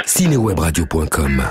Cinewebradio.com.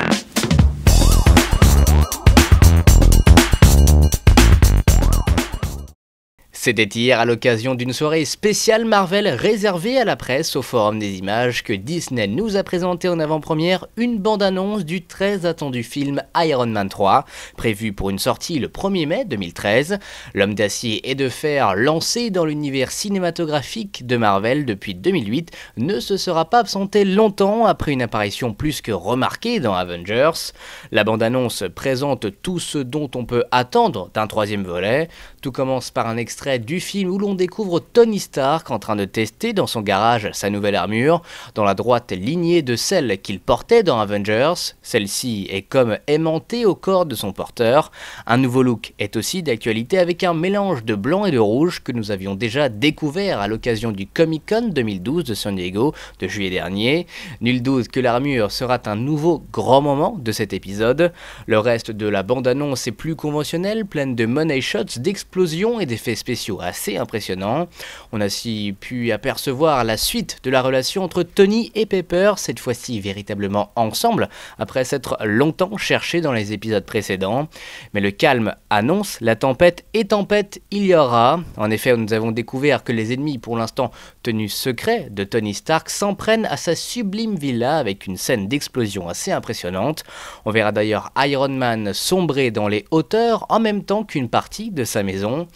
C'était hier à l'occasion d'une soirée spéciale Marvel réservée à la presse au Forum des Images que Disney nous a présenté en avant-première une bande-annonce du très attendu film Iron Man 3, prévu pour une sortie le 1er mai 2013. L'homme d'acier et de fer lancé dans l'univers cinématographique de Marvel depuis 2008 ne se sera pas absenté longtemps après une apparition plus que remarquée dans Avengers. La bande-annonce présente tout ce dont on peut attendre d'un troisième volet. Tout commence par un extrait du film où l'on découvre Tony Stark en train de tester dans son garage sa nouvelle armure, dans la droite lignée de celle qu'il portait dans Avengers. Celle-ci est comme aimantée au corps de son porteur. Un nouveau look est aussi d'actualité avec un mélange de blanc et de rouge que nous avions déjà découvert à l'occasion du Comic-Con 2012 de San Diego de juillet dernier. Nul doute que l'armure sera un nouveau grand moment de cet épisode. Le reste de la bande-annonce est plus conventionnel, pleine de money shots, d'explosions et d'effets spéciaux assez impressionnants. On a aussi pu apercevoir la suite de la relation entre Tony et Pepper, cette fois-ci véritablement ensemble, après s'être longtemps cherchés dans les épisodes précédents. Mais le calme annonce la tempête, et tempête il y aura. En effet, nous avons découvert que les ennemis, pour l'instant tenus secrets de Tony Stark, s'en prennent à sa sublime villa avec une scène d'explosion assez impressionnante. On verra d'ailleurs Iron Man sombrer dans les hauteurs en même temps qu'une partie de sa maison.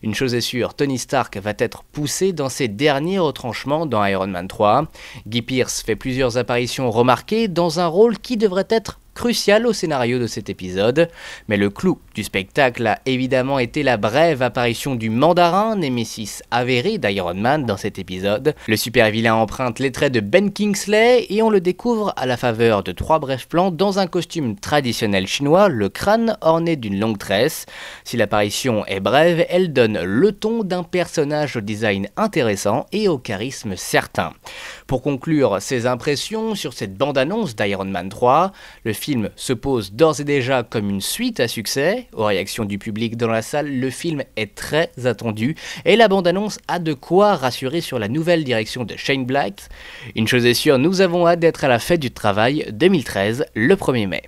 Une chose est sûre, Tony Stark va être poussé dans ses derniers retranchements dans Iron Man 3. Guy Pearce fait plusieurs apparitions remarquées dans un rôle qui devrait être crucial au scénario de cet épisode, mais le clou du spectacle a évidemment été la brève apparition du mandarin, némésis avéré d'Iron Man dans cet épisode. Le super vilain emprunte les traits de Ben Kingsley et on le découvre à la faveur de 3 brefs plans dans un costume traditionnel chinois, le crâne orné d'une longue tresse. Si l'apparition est brève, elle donne le ton d'un personnage au design intéressant et au charisme certain. Pour conclure ses impressions sur cette bande-annonce d'Iron Man 3, le film se pose d'ores et déjà comme une suite à succès. Aux réactions du public dans la salle, le film est très attendu et la bande-annonce a de quoi rassurer sur la nouvelle direction de Shane Black. Une chose est sûre, nous avons hâte d'être à la fête du travail 2013 le 1er mai.